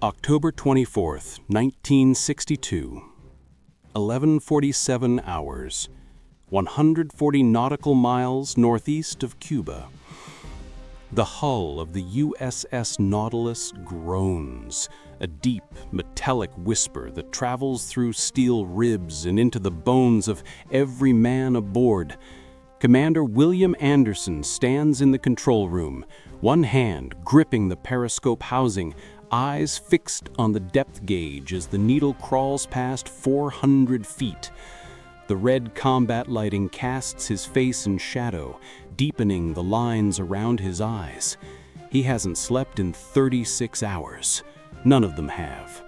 October 24th, 1962. 11:47 hours. 140 nautical miles northeast of Cuba. The hull of the USS Nautilus groans, a deep, metallic whisper that travels through steel ribs and into the bones of every man aboard. Commander William Anderson stands in the control room, one hand gripping the periscope housing, eyes fixed on the depth gauge as the needle crawls past 400 feet. The red combat lighting casts his face in shadow, deepening the lines around his eyes. He hasn't slept in 36 hours. None of them have.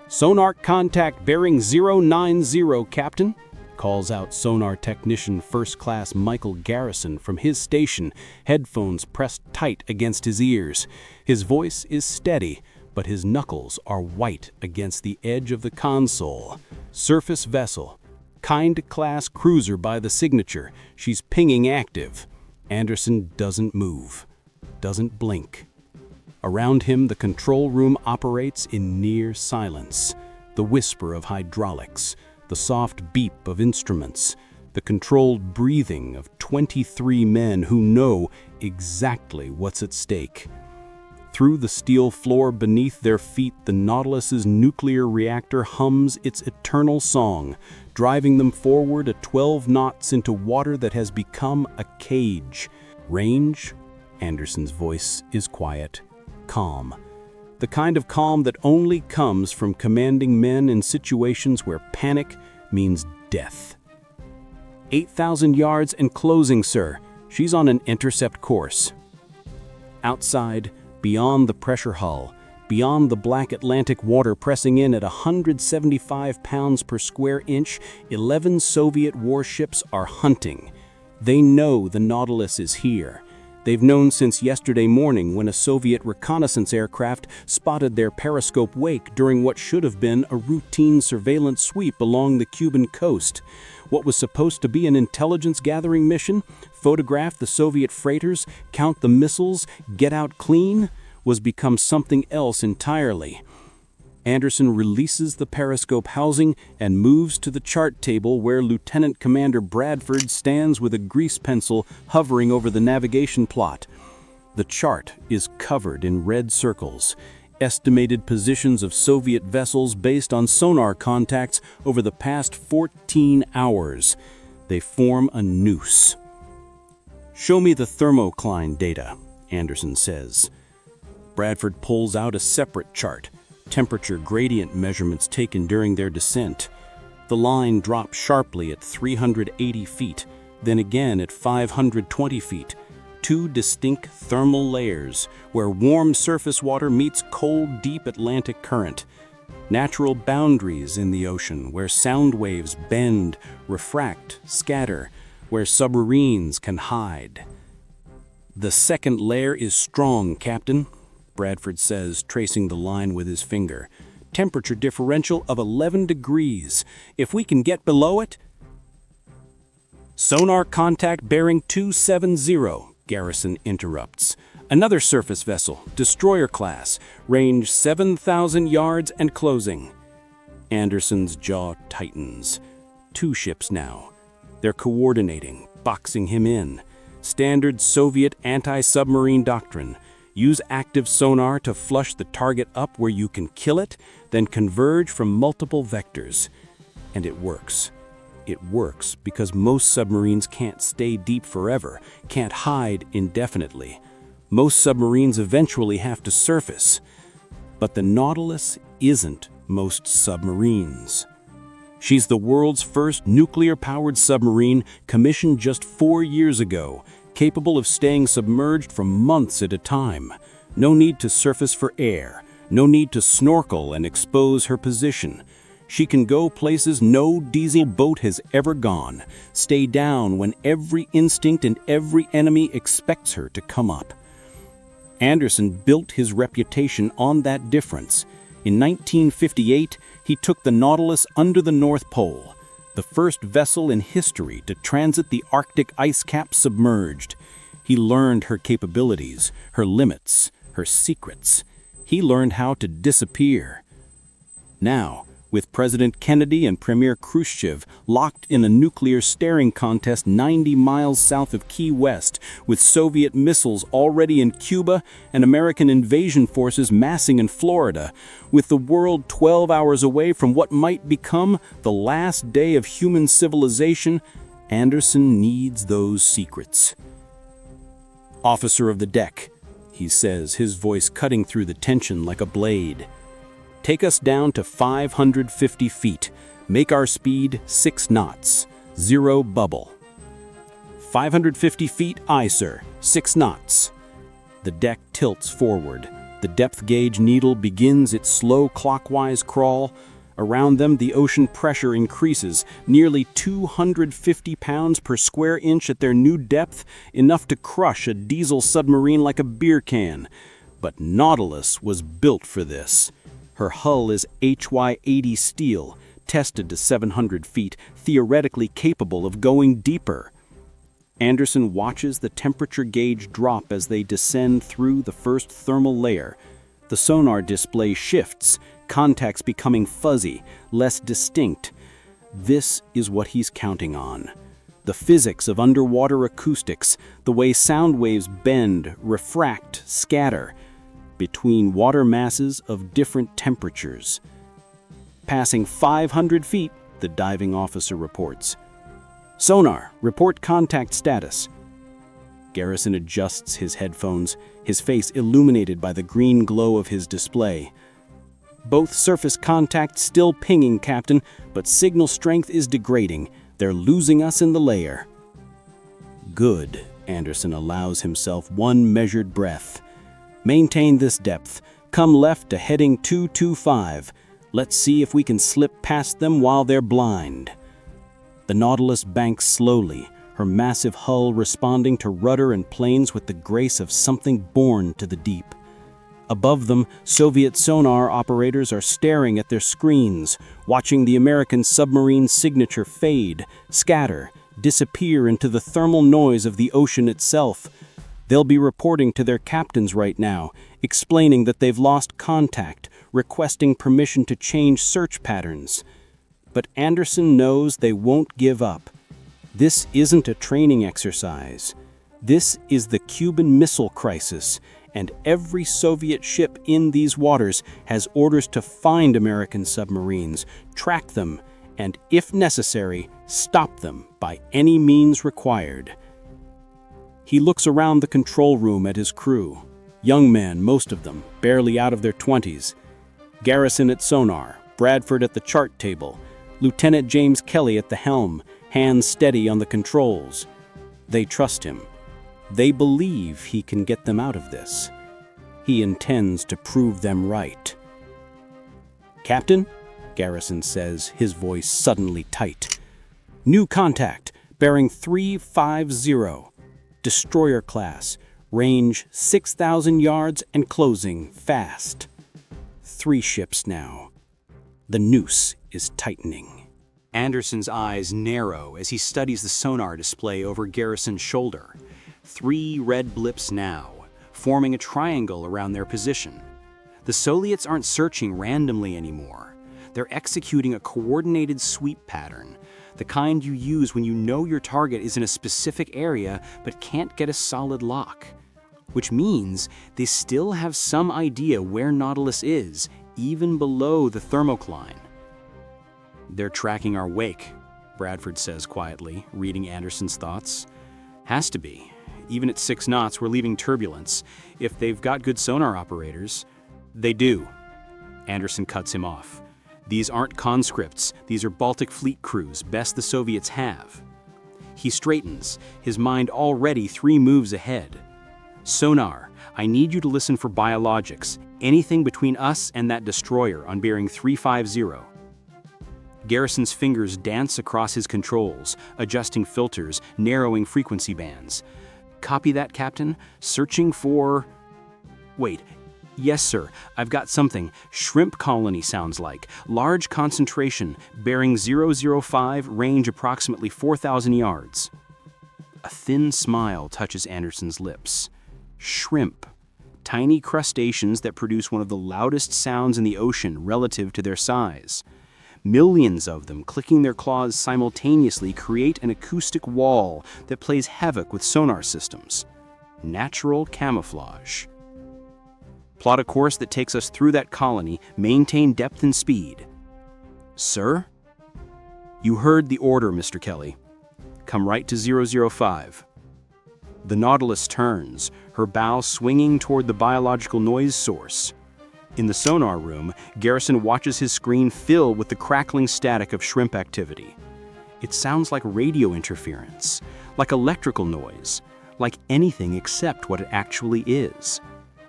"Sonar contact bearing 090, Captain," calls out sonar technician First Class Michael Garrison from his station, headphones pressed tight against his ears. His voice is steady, but his knuckles are white against the edge of the console. Surface vessel. Kind-class cruiser by the signature. She's pinging active. Anderson doesn't move, doesn't blink. Around him, the control room operates in near silence. The whisper of hydraulics, the soft beep of instruments, the controlled breathing of 23 men who know exactly what's at stake. Through the steel floor beneath their feet, the Nautilus's nuclear reactor hums its eternal song, driving them forward at 12 knots into water that has become a cage. Range? Anderson's voice is quiet, calm. The kind of calm that only comes from commanding men in situations where panic means death. 8,000 yards and closing, sir. She's on an intercept course. Outside, beyond the pressure hull, beyond the black Atlantic water pressing in at 175 pounds per square inch, 11 Soviet warships are hunting. They know the Nautilus is here. They've known since yesterday morning when a Soviet reconnaissance aircraft spotted their periscope wake during what should have been a routine surveillance sweep along the Cuban coast. What was supposed to be an intelligence-gathering mission, photograph the Soviet freighters, count the missiles, get out clean, was become something else entirely. Anderson releases the periscope housing and moves to the chart table where Lieutenant Commander Bradford stands with a grease pencil hovering over the navigation plot. The chart is covered in red circles, estimated positions of Soviet vessels based on sonar contacts over the past 14 hours. They form a noose. "Show me the thermocline data," Anderson says. Bradford pulls out a separate chart, temperature gradient measurements taken during their descent. The line drops sharply at 380 feet, then again at 520 feet. Two distinct thermal layers where warm surface water meets cold, deep Atlantic current. Natural boundaries in the ocean where sound waves bend, refract, scatter, where submarines can hide. "The second layer is strong, Captain," Bradford says, tracing the line with his finger. "Temperature differential of 11 degrees. If we can get below it..." "Sonar contact bearing 270, Garrison interrupts. "Another surface vessel, destroyer class, range 7,000 yards and closing." Anderson's jaw tightens. Two ships now. They're coordinating, boxing him in. Standard Soviet anti-submarine doctrine. Use active sonar to flush the target up where you can kill it, then converge from multiple vectors. And it works. It works because most submarines can't stay deep forever, can't hide indefinitely. Most submarines eventually have to surface. But the Nautilus isn't most submarines. She's the world's first nuclear-powered submarine commissioned just 4 years ago, capable of staying submerged for months at a time. No need to surface for air, no need to snorkel and expose her position. She can go places no diesel boat has ever gone, stay down when every instinct and every enemy expects her to come up. Anderson built his reputation on that difference. In 1958, he took the Nautilus under the North Pole, the first vessel in history to transit the Arctic ice cap submerged. He learned her capabilities, her limits, her secrets. He learned how to disappear. Now, with President Kennedy and Premier Khrushchev locked in a nuclear staring contest 90 miles south of Key West, with Soviet missiles already in Cuba and American invasion forces massing in Florida, with the world 12 hours away from what might become the last day of human civilization, Anderson needs those secrets. "Officer of the deck," he says, his voice cutting through the tension like a blade. "Take us down to 550 feet. Make our speed 6 knots. 0 bubble." 550 feet, aye, sir. 6 knots. The deck tilts forward. The depth gauge needle begins its slow clockwise crawl. Around them, the ocean pressure increases, nearly 250 pounds per square inch at their new depth, enough to crush a diesel submarine like a beer can. But Nautilus was built for this. Her hull is HY-80 steel, tested to 700 feet, theoretically capable of going deeper. Anderson watches the temperature gauge drop as they descend through the first thermal layer. The sonar display shifts, contacts becoming fuzzy, less distinct. This is what he's counting on. The physics of underwater acoustics, the way sound waves bend, refract, scatter, between water masses of different temperatures. Passing 500 feet, the diving officer reports. "Sonar, report contact status." Garrison adjusts his headphones, his face illuminated by the green glow of his display. "Both surface contacts still pinging, Captain, but signal strength is degrading. They're losing us in the layer." "Good," Anderson allows himself one measured breath. "Maintain this depth. Come left to heading 225. Let's see if we can slip past them while they're blind." The Nautilus banks slowly, her massive hull responding to rudder and planes with the grace of something born to the deep. Above them, Soviet sonar operators are staring at their screens, watching the American submarine signature fade, scatter, disappear into the thermal noise of the ocean itself. They'll be reporting to their captains right now, explaining that they've lost contact, requesting permission to change search patterns. But Anderson knows they won't give up. This isn't a training exercise. This is the Cuban Missile Crisis, and every Soviet ship in these waters has orders to find American submarines, track them, and, if necessary, stop them by any means required. He looks around the control room at his crew. Young men, most of them, barely out of their 20s. Garrison at sonar, Bradford at the chart table, Lieutenant James Kelly at the helm, hands steady on the controls. They trust him. They believe he can get them out of this. He intends to prove them right. "Captain," Garrison says, his voice suddenly tight. "New contact, bearing 350. Destroyer class, range 6,000 yards and closing fast." 3 ships now. The noose is tightening. Anderson's eyes narrow as he studies the sonar display over Garrison's shoulder. 3 red blips now, forming a triangle around their position. The Soviets aren't searching randomly anymore. They're executing a coordinated sweep pattern, the kind you use when you know your target is in a specific area but can't get a solid lock. Which means they still have some idea where Nautilus is, even below the thermocline. "They're tracking our wake," Bradford says quietly, reading Anderson's thoughts. "Has to be. Even at 6 knots, we're leaving turbulence. If they've got good sonar operators." "They do." Anderson cuts him off. "These aren't conscripts. These are Baltic Fleet crews, best the Soviets have." He straightens, his mind already 3 moves ahead. "Sonar, I need you to listen for biologics, anything between us and that destroyer on bearing 350. Garrison's fingers dance across his controls, adjusting filters, narrowing frequency bands. "Copy that, Captain. Searching for..." "Wait. Yes, sir. I've got something. Shrimp colony sounds like. Large concentration, bearing 005, range approximately 4,000 yards. A thin smile touches Anderson's lips. Shrimp. tiny crustaceans that produce one of the loudest sounds in the ocean relative to their size. Millions of them clicking their claws simultaneously create an acoustic wall that plays havoc with sonar systems. Natural camouflage. Plot a course that takes us through that colony, maintain depth and speed. Sir? You heard the order, Mr. Kelly. Come right to 005. The Nautilus turns, her bow swinging toward the biological noise source. In the sonar room, Garrison watches his screen fill with the crackling static of shrimp activity. It sounds like radio interference, like electrical noise, like anything except what it actually is.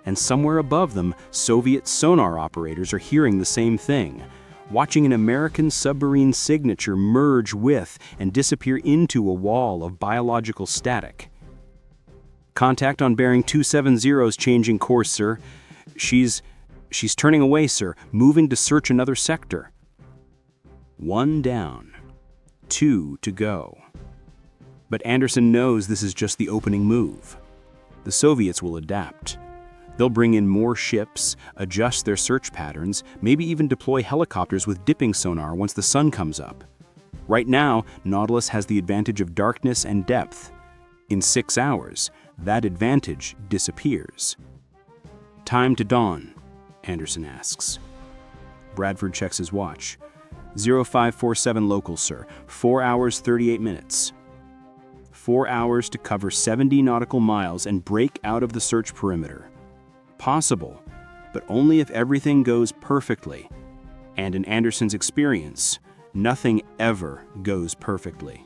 And somewhere above them, Soviet sonar operators are hearing the same thing, watching an American submarine signature merge with and disappear into a wall of biological static. Contact on bearing 270 is changing course, sir. She's turning away, sir, moving to search another sector. 1 down, 2 to go. But Anderson knows this is just the opening move. The Soviets will adapt. They'll bring in more ships, adjust their search patterns, maybe even deploy helicopters with dipping sonar once the sun comes up. Right now, Nautilus has the advantage of darkness and depth. In 6 hours, that advantage disappears. Time to dawn, Anderson asks. Bradford checks his watch. 0547 local, sir. 4 hours, 38 minutes. 4 hours to cover 70 nautical miles and break out of the search perimeter. Possible, but only if everything goes perfectly. And in Anderson's experience, nothing ever goes perfectly.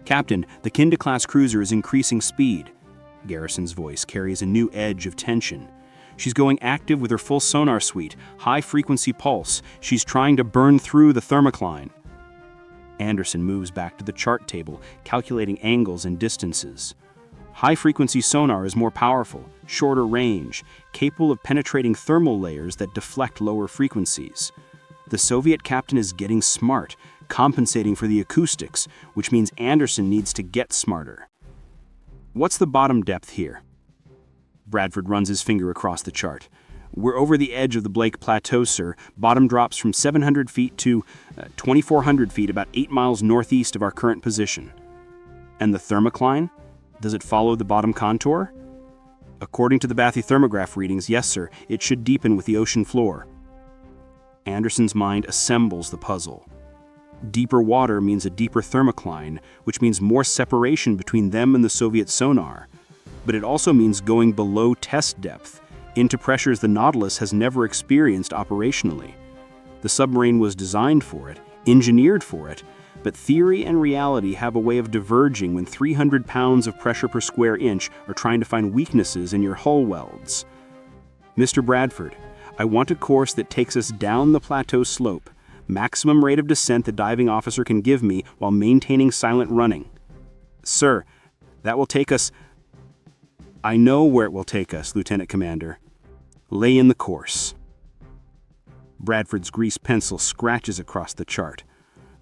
Captain, the Kinda-class cruiser is increasing speed. Garrison's voice carries a new edge of tension. She's going active with her full sonar suite, high-frequency pulse. She's trying to burn through the thermocline. Anderson moves back to the chart table, calculating angles and distances. High-frequency sonar is more powerful, shorter range, capable of penetrating thermal layers that deflect lower frequencies. The Soviet captain is getting smart, compensating for the acoustics, which means Anderson needs to get smarter. What's the bottom depth here? Bradford runs his finger across the chart. We're over the edge of the Blake Plateau, sir. Bottom drops from 700 feet to 2,400 feet, about 8 miles northeast of our current position. And the thermocline? Does it follow the bottom contour? According to the bathythermograph readings, yes, sir, it should deepen with the ocean floor. Anderson's mind assembles the puzzle. Deeper water means a deeper thermocline, which means more separation between them and the Soviet sonar. But it also means going below test depth, into pressures the Nautilus has never experienced operationally. The submarine was designed for it, engineered for it, but theory and reality have a way of diverging when 300 pounds of pressure per square inch are trying to find weaknesses in your hull welds. Mr. Bradford, I want a course that takes us down the plateau slope, maximum rate of descent the diving officer can give me while maintaining silent running. Sir, that will take us... I know where it will take us, Lieutenant Commander. Lay in the course. Bradford's greased pencil scratches across the chart.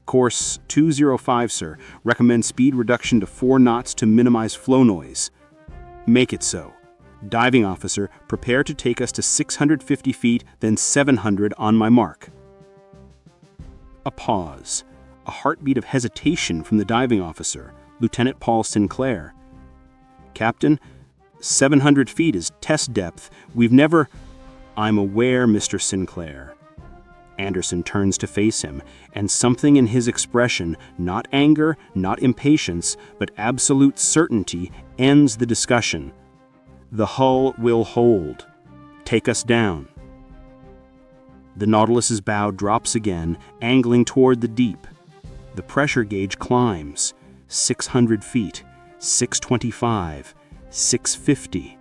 Course 205, sir. Recommend speed reduction to 4 knots to minimize flow noise. Make it so. Diving officer, prepare to take us to 650 feet, then 700 on my mark. A pause. A heartbeat of hesitation from the diving officer, Lieutenant Paul Sinclair. Captain, 700 feet is test depth. We've never... I'm aware, Mr. Sinclair. Anderson turns to face him, and something in his expression, not anger, not impatience, but absolute certainty, ends the discussion. The hull will hold. Take us down. The Nautilus's bow drops again, angling toward the deep. The pressure gauge climbs. 600 feet, 625, 650.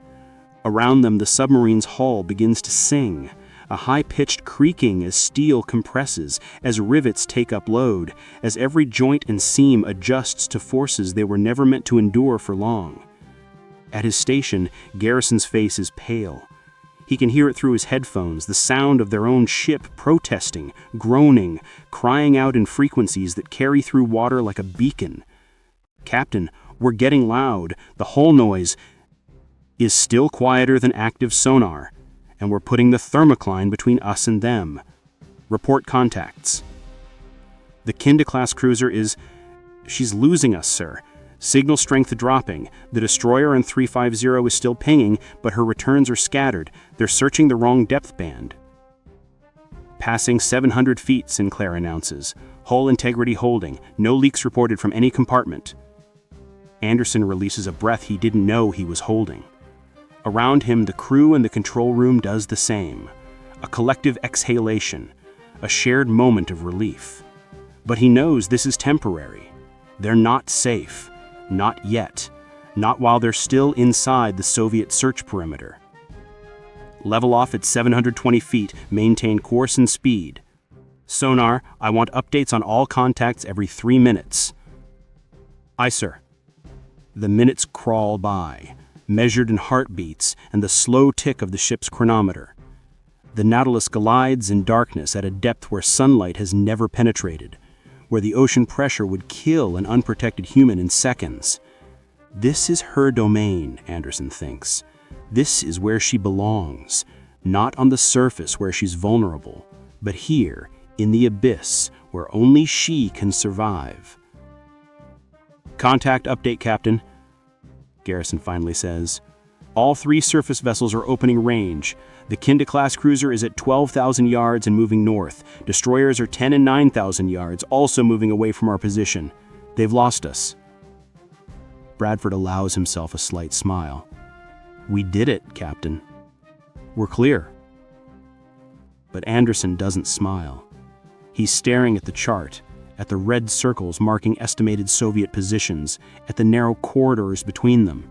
Around them, the submarine's hull begins to sing. A high-pitched creaking as steel compresses, as rivets take up load, as every joint and seam adjusts to forces they were never meant to endure for long. At his station, Garrison's face is pale. He can hear it through his headphones, the sound of their own ship protesting, groaning, crying out in frequencies that carry through water like a beacon. Captain, we're getting loud. The hull noise... is still quieter than active sonar, and we're putting the thermocline between us and them. Report contacts. The Kinda-class cruiser she's losing us, sir. Signal strength dropping. The destroyer in 350 is still pinging, but her returns are scattered. They're searching the wrong depth band. Passing 700 feet, Sinclair announces. Hull integrity holding. No leaks reported from any compartment. Anderson releases a breath he didn't know he was holding. Around him, the crew in the control room does the same. A collective exhalation. A shared moment of relief. But he knows this is temporary. They're not safe. Not yet. Not while they're still inside the Soviet search perimeter. Level off at 720 feet, maintain course and speed. Sonar, I want updates on all contacts every 3 minutes. Aye, sir. The minutes crawl by, measured in heartbeats and the slow tick of the ship's chronometer. The Nautilus glides in darkness at a depth where sunlight has never penetrated, where the ocean pressure would kill an unprotected human in seconds. This is her domain, Anderson thinks. This is where she belongs, not on the surface where she's vulnerable, but here, in the abyss, where only she can survive. Contact update, Captain, Garrison finally says. All 3 surface vessels are opening range. The Kinda-class cruiser is at 12,000 yards and moving north. Destroyers are 10 and 9,000 yards, also moving away from our position. They've lost us. Bradford allows himself a slight smile. We did it, Captain. We're clear. But Anderson doesn't smile. He's staring at the chart, at the red circles marking estimated Soviet positions, at the narrow corridors between them.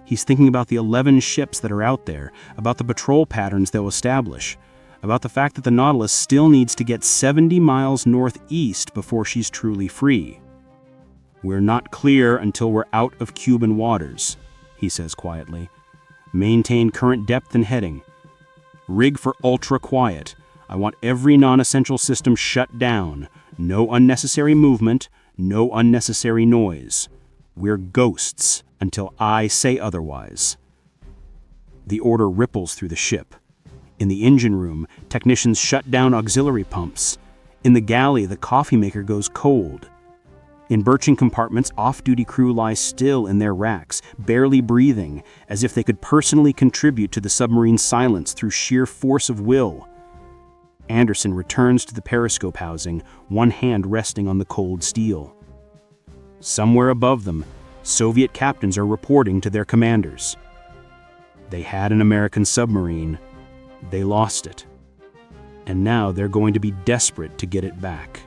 He's thinking about the 11 ships that are out there, about the patrol patterns they'll establish, about the fact that the Nautilus still needs to get 70 miles northeast before she's truly free. We're not clear until we're out of Cuban waters, he says quietly. Maintain current depth and heading. Rig for ultra quiet. I want every non-essential system shut down. No unnecessary movement, no unnecessary noise. We're ghosts until I say otherwise. The order ripples through the ship. In the engine room, technicians shut down auxiliary pumps. In the galley, the coffee maker goes cold. In birching compartments, off-duty crew lie still in their racks, barely breathing, as if they could personally contribute to the submarine's silence through sheer force of will. Anderson returns to the periscope housing, one hand resting on the cold steel. Somewhere above them, Soviet captains are reporting to their commanders. They had an American submarine. They lost it. And now they're going to be desperate to get it back.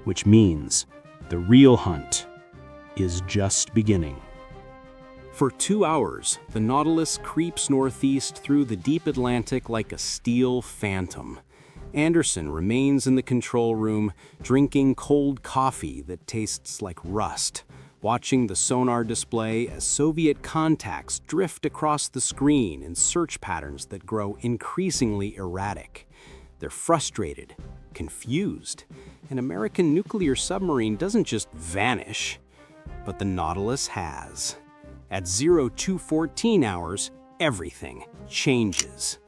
Which means the real hunt is just beginning. For 2 hours, the Nautilus creeps northeast through the deep Atlantic like a steel phantom. Anderson remains in the control room, drinking cold coffee that tastes like rust, watching the sonar display as Soviet contacts drift across the screen in search patterns that grow increasingly erratic. They're frustrated, confused. An American nuclear submarine doesn't just vanish, but the Nautilus has. At 0214 hours, everything changes.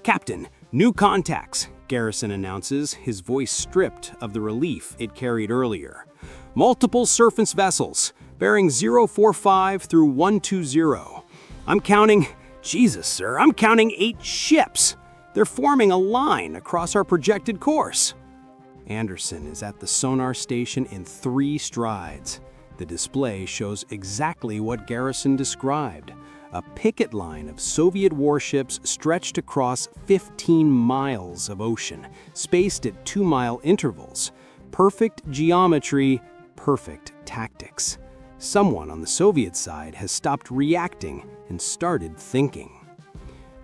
Captain, new contacts, Garrison announces, his voice stripped of the relief it carried earlier. Multiple surface vessels, bearing 045 through 120. I'm counting 8 ships. They're forming a line across our projected course. Anderson is at the sonar station in 3 strides. The display shows exactly what Garrison described. A picket line of Soviet warships stretched across 15 miles of ocean, spaced at 2-mile intervals. Perfect geometry, perfect tactics. Someone on the Soviet side has stopped reacting and started thinking.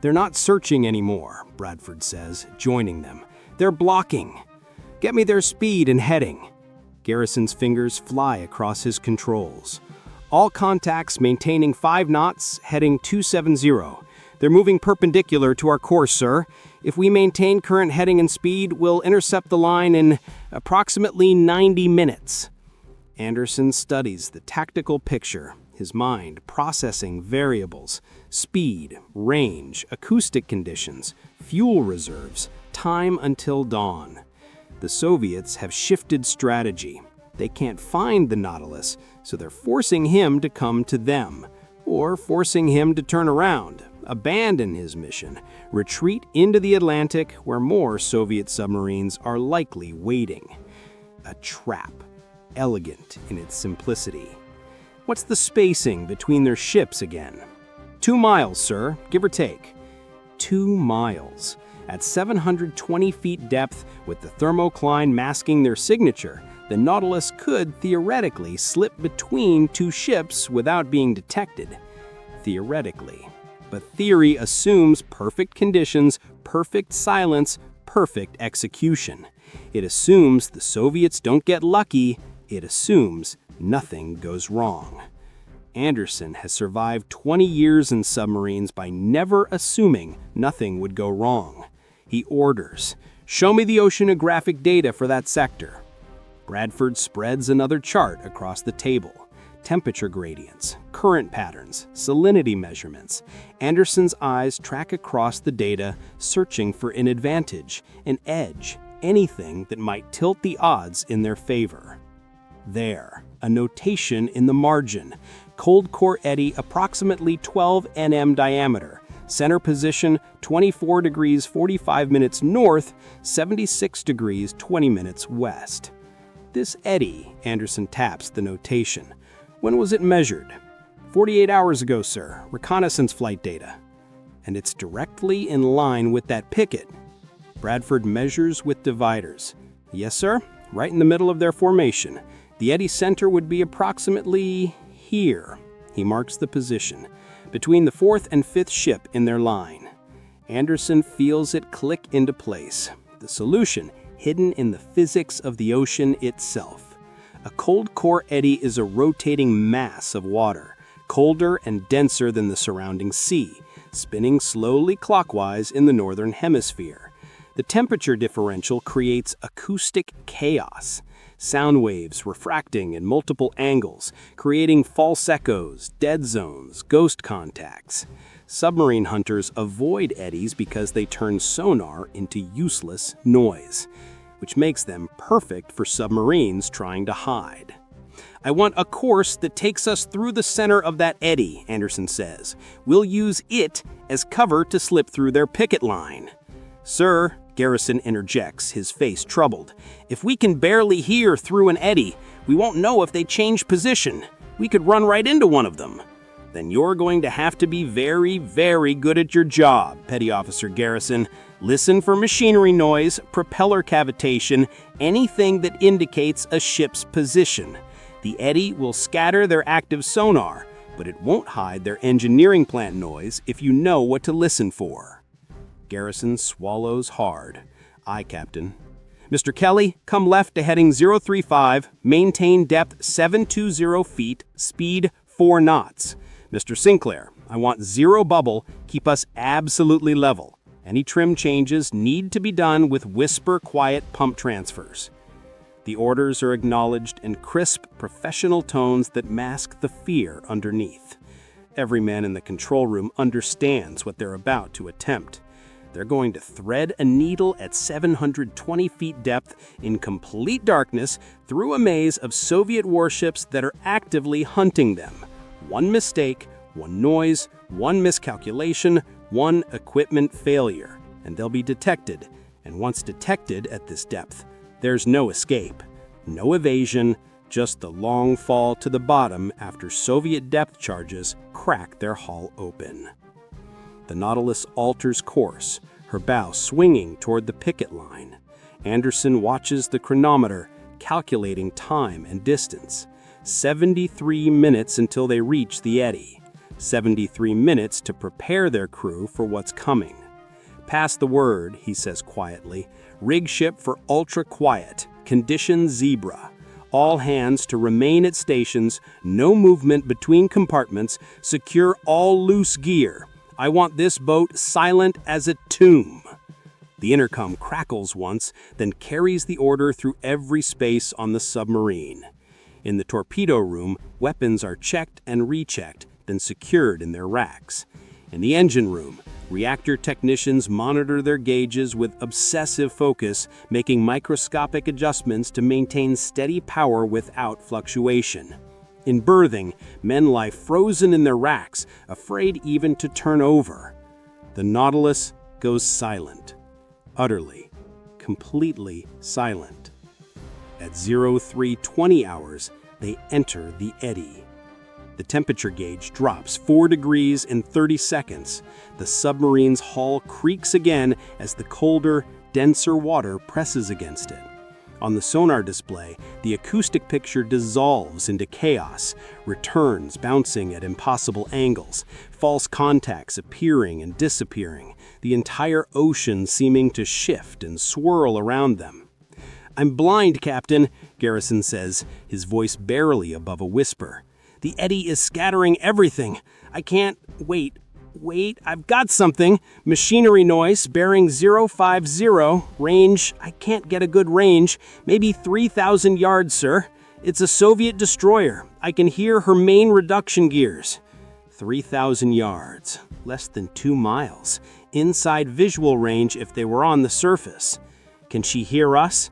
They're not searching anymore, Bradford says, joining them. They're blocking. Get me their speed and heading. Garrison's fingers fly across his controls. All contacts maintaining 5 knots, heading 270. They're moving perpendicular to our course, sir. If we maintain current heading and speed, we'll intercept the line in approximately 90 minutes. Anderson studies the tactical picture, his mind processing variables, speed, range, acoustic conditions, fuel reserves, time until dawn. The Soviets have shifted strategy. They can't find the Nautilus, so they're forcing him to come to them, or forcing him to turn around, abandon his mission, retreat into the Atlantic where more Soviet submarines are likely waiting. A trap, elegant in its simplicity. What's the spacing between their ships again? 2 miles, sir, give or take. 2 miles. At 720 feet depth, with the thermocline masking their signature, the Nautilus could theoretically slip between 2 ships without being detected. Theoretically. But theory assumes perfect conditions, perfect silence, perfect execution. It assumes the Soviets don't get lucky. It assumes nothing goes wrong. Anderson has survived 20 years in submarines by never assuming nothing would go wrong. He orders, "Show me the oceanographic data for that sector." Bradford spreads another chart across the table. Temperature gradients, current patterns, salinity measurements. Anderson's eyes track across the data, searching for an advantage, an edge, anything that might tilt the odds in their favor. There, a notation in the margin. Cold core eddy approximately 12 nm diameter. Center position 24 degrees 45 minutes north, 76 degrees 20 minutes west. This eddy, Anderson taps the notation. When was it measured? 48 hours ago, sir. Reconnaissance flight data. And it's directly in line with that picket. Bradford measures with dividers. Yes, sir. Right in the middle of their formation. The eddy center would be approximately here. He marks the position. Between the 4th and 5th ship in their line. Anderson feels it click into place. The solution hidden in the physics of the ocean itself. A cold core eddy is a rotating mass of water, colder and denser than the surrounding sea, spinning slowly clockwise in the northern hemisphere. The temperature differential creates acoustic chaos. Sound waves refracting in multiple angles, creating false echoes, dead zones, ghost contacts. Submarine hunters avoid eddies because they turn sonar into useless noise, which makes them perfect for submarines trying to hide. "I want a course that takes us through the center of that eddy," Anderson says. "We'll use it as cover to slip through their picket line." "Sir," Garrison interjects, his face troubled, "if we can barely hear through an eddy, we won't know if they change position. We could run right into one of them." "Then you're going to have to be very, very good at your job, Petty Officer Garrison. Listen for machinery noise, propeller cavitation, anything that indicates a ship's position. The eddy will scatter their active sonar, but it won't hide their engineering plant noise if you know what to listen for." Garrison swallows hard. "Aye, Captain." "Mr. Kelly, come left to heading 035, maintain depth 720 feet, speed 4 knots. Mr. Sinclair, I want 0 bubble, keep us absolutely level. Any trim changes need to be done with whisper-quiet pump transfers." The orders are acknowledged in crisp, professional tones that mask the fear underneath. Every man in the control room understands what they're about to attempt. They're going to thread a needle at 720 feet depth in complete darkness through a maze of Soviet warships that are actively hunting them. One mistake, one noise, one miscalculation, one equipment failure, and they'll be detected. And once detected at this depth, there's no escape, no evasion, just the long fall to the bottom after Soviet depth charges crack their hull open. The Nautilus alters course, her bow swinging toward the picket line. Anderson watches the chronometer, calculating time and distance. 73 minutes until they reach the eddy. 73 minutes to prepare their crew for what's coming. "Pass the word," he says quietly. "Rig ship for ultra quiet. Condition zebra. All hands to remain at stations, no movement between compartments, secure all loose gear. I want this boat silent as a tomb." The intercom crackles once, then carries the order through every space on the submarine. In the torpedo room, weapons are checked and rechecked, then secured in their racks. In the engine room, reactor technicians monitor their gauges with obsessive focus, making microscopic adjustments to maintain steady power without fluctuation. In berthing, men lie frozen in their racks, afraid even to turn over. The Nautilus goes silent. Utterly, completely silent. At 0320 hours, they enter the eddy. The temperature gauge drops 4 degrees in 30 seconds. The submarine's hull creaks again as the colder, denser water presses against it. On the sonar display, the acoustic picture dissolves into chaos, returns bouncing at impossible angles, false contacts appearing and disappearing, the entire ocean seeming to shift and swirl around them. "I'm blind, Captain," Garrison says, his voice barely above a whisper. "The eddy is scattering everything. I can't... Wait, I've got something. Machinery noise, bearing 050, range, I can't get a good range, maybe 3,000 yards, sir. It's a Soviet destroyer. I can hear her main reduction gears." 3,000 yards, less than 2 miles, inside visual range if they were on the surface. Can she hear us?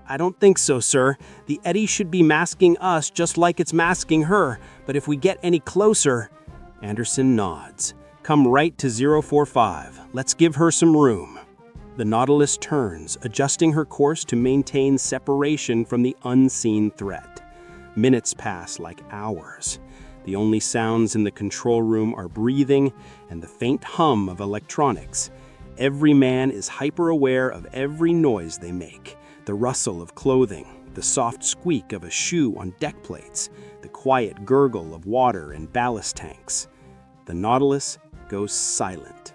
"I don't think so, sir. The eddy should be masking us just like it's masking her, but if we get any closer..." Anderson nods. "Come right to 045. Let's give her some room." The Nautilus turns, adjusting her course to maintain separation from the unseen threat. Minutes pass like hours. The only sounds in the control room are breathing and the faint hum of electronics. Every man is hyper-aware of every noise they make. The rustle of clothing, the soft squeak of a shoe on deck plates, the quiet gurgle of water in ballast tanks. The Nautilus goes silent.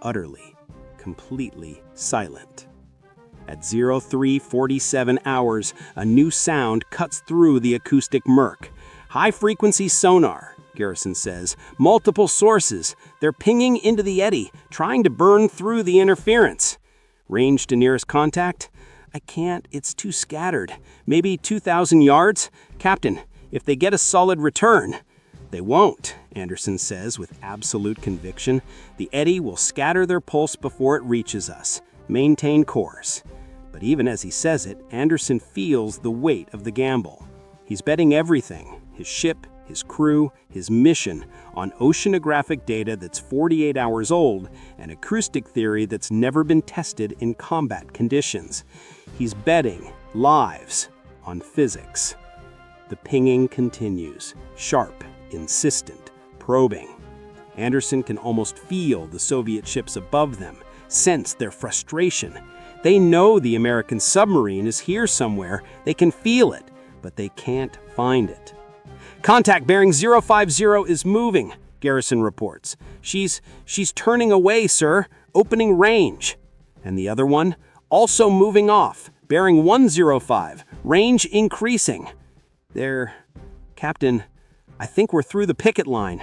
Utterly, completely silent. At 0347 hours, a new sound cuts through the acoustic murk. "High-frequency sonar," Garrison says. "Multiple sources. They're pinging into the eddy, trying to burn through the interference." "Range to nearest contact?" "I can't. It's too scattered. Maybe 2,000 yards? Captain, if they get a solid return..." "They won't," Anderson says with absolute conviction. "The eddy will scatter their pulse before it reaches us. Maintain course." But even as he says it, Anderson feels the weight of the gamble. He's betting everything, his ship, his crew, his mission, on oceanographic data that's 48 hours old and acoustic theory that's never been tested in combat conditions. He's betting lives on physics. The pinging continues, sharp, insistent, probing. Anderson can almost feel the Soviet ships above them, sense their frustration. They know the American submarine is here somewhere. They can feel it, but they can't find it. "Contact bearing 050 is moving," Garrison reports. She's turning away, sir. Opening range." "And the other one?" "Also moving off. Bearing 105. Range increasing." Captain, I think we're through the picket line."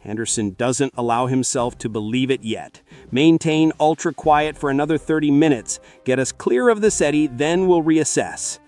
Anderson doesn't allow himself to believe it yet. "Maintain ultra quiet for another 30 minutes. Get us clear of this eddy, then we'll reassess."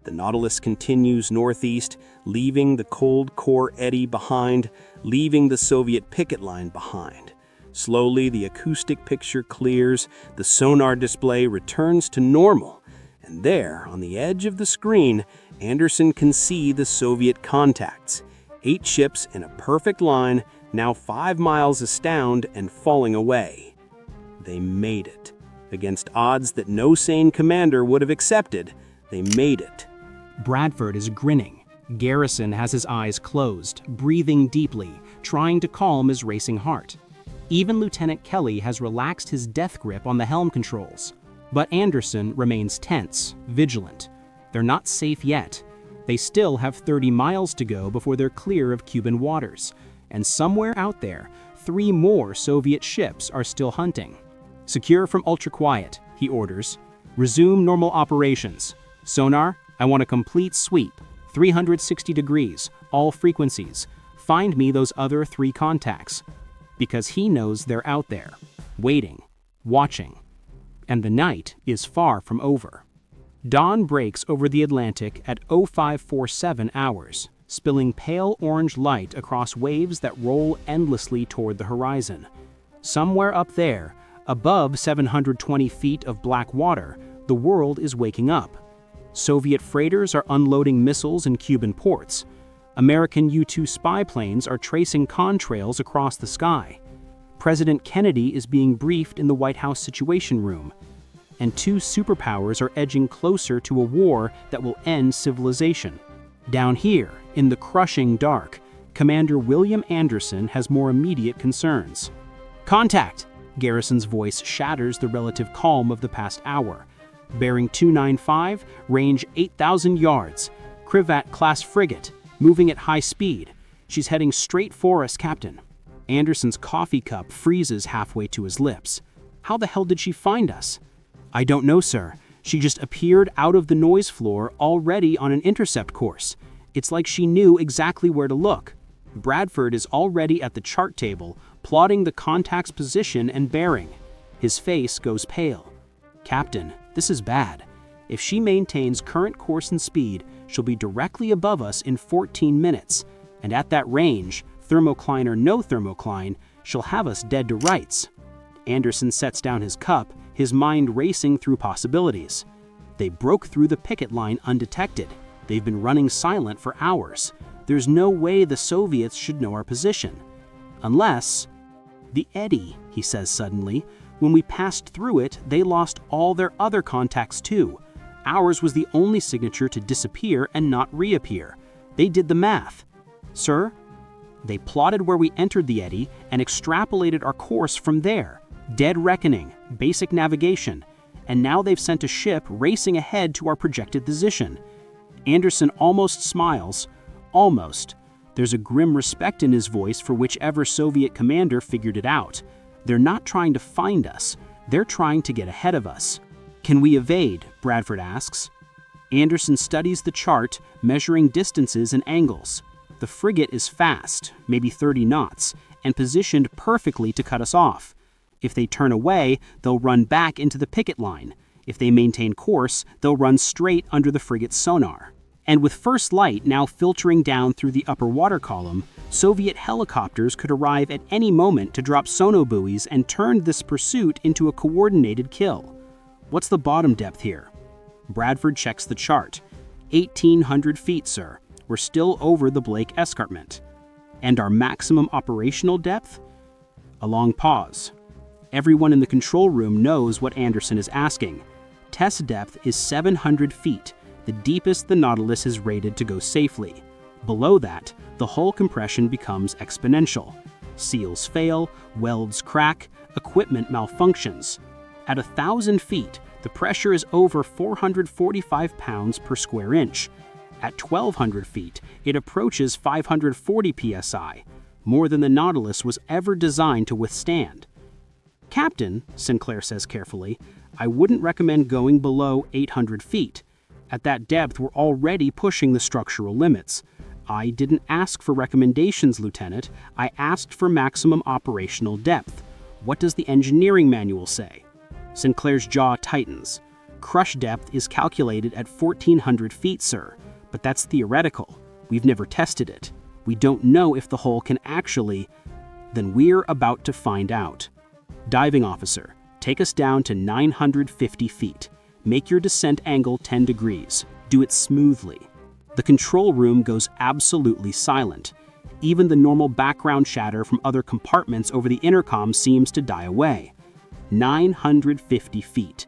The Nautilus continues northeast, leaving the cold core eddy behind, leaving the Soviet picket line behind. Slowly, the acoustic picture clears, the sonar display returns to normal, and there, on the edge of the screen, Anderson can see the Soviet contacts. 8 ships in a perfect line, now 5 miles astern and falling away. They made it. Against odds that no sane commander would have accepted, they made it. Bradford is grinning. Garrison has his eyes closed, breathing deeply, trying to calm his racing heart. Even Lieutenant Kelly has relaxed his death grip on the helm controls. But Anderson remains tense, vigilant. They're not safe yet. They still have 30 miles to go before they're clear of Cuban waters. And somewhere out there, 3 more Soviet ships are still hunting. "Secure from ultra-quiet," he orders. "Resume normal operations. Sonar, I want a complete sweep. 360 degrees, all frequencies. Find me those other 3 contacts." Because he knows they're out there, waiting, watching. And the night is far from over. Dawn breaks over the Atlantic at 0547 hours, spilling pale orange light across waves that roll endlessly toward the horizon. Somewhere up there, above 720 feet of black water, the world is waking up. Soviet freighters are unloading missiles in Cuban ports. American U-2 spy planes are tracing contrails across the sky. President Kennedy is being briefed in the White House Situation Room. And two superpowers are edging closer to a war that will end civilization. Down here, in the crushing dark, Commander William Anderson has more immediate concerns. "Contact!" Garrison's voice shatters the relative calm of the past hour. "Bearing 295, range 8,000 yards. Krivat-class frigate, moving at high speed. She's heading straight for us, Captain." Anderson's coffee cup freezes halfway to his lips. "How the hell did she find us?" "I don't know, sir. She just appeared out of the noise floor already on an intercept course. It's like she knew exactly where to look." Bradford is already at the chart table, plotting the contact's position and bearing. His face goes pale. "Captain, this is bad. If she maintains current course and speed, she'll be directly above us in 14 minutes. And at that range, thermocline or no thermocline, she'll have us dead to rights." Anderson sets down his cup, his mind racing through possibilities. They broke through the picket line undetected. They've been running silent for hours. There's no way the Soviets should know our position. Unless... "The eddy," he says suddenly. "When we passed through it, they lost all their other contacts too. Ours was the only signature to disappear and not reappear. They did the math." "Sir?" "They plotted where we entered the eddy and extrapolated our course from there. Dead reckoning, basic navigation. And now they've sent a ship racing ahead to our projected position." Anderson almost smiles. Almost. There's a grim respect in his voice for whichever Soviet commander figured it out. They're not trying to find us. They're trying to get ahead of us. "Can we evade?" Bradford asks. Anderson studies the chart, measuring distances and angles. The frigate is fast, maybe 30 knots, and positioned perfectly to cut us off. If they turn away, they'll run back into the picket line. If they maintain course, they'll run straight under the frigate's sonar. And with first light now filtering down through the upper water column, Soviet helicopters could arrive at any moment to drop sonobuoys and turn this pursuit into a coordinated kill. "What's the bottom depth here?" Bradford checks the chart. 1,800 feet, sir. We're still over the Blake Escarpment. "And our maximum operational depth?" A long pause. Everyone in the control room knows what Anderson is asking. Test depth is 700 feet, the deepest the Nautilus is rated to go safely. Below that, the hull compression becomes exponential. Seals fail, welds crack, equipment malfunctions. At 1,000 feet, the pressure is over 445 pounds per square inch. At 1,200 feet, it approaches 540 psi, more than the Nautilus was ever designed to withstand. "Captain," Sinclair says carefully, "I wouldn't recommend going below 800 feet. At that depth, we're already pushing the structural limits. I didn't ask for recommendations, Lieutenant. I asked for maximum operational depth. What does the engineering manual say?" Sinclair's jaw tightens. "Crush depth is calculated at 1,400 feet, sir. But that's theoretical. We've never tested it. We don't know if the hull can actually..." "Then we're about to find out. Diving officer, take us down to 950 feet. Make your descent angle 10 degrees. Do it smoothly." The control room goes absolutely silent. Even the normal background chatter from other compartments over the intercom seems to die away. 950 feet.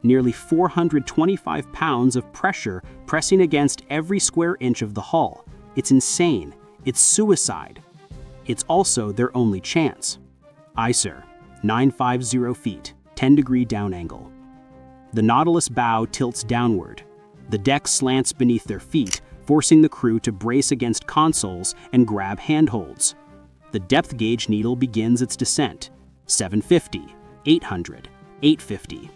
Nearly 425 pounds of pressure pressing against every square inch of the hull. It's insane. It's suicide. It's also their only chance. "Aye, sir. 950 feet, 10-degree down angle." The Nautilus bow tilts downward. The deck slants beneath their feet, forcing the crew to brace against consoles and grab handholds. The depth gauge needle begins its descent. 750, 800, 850.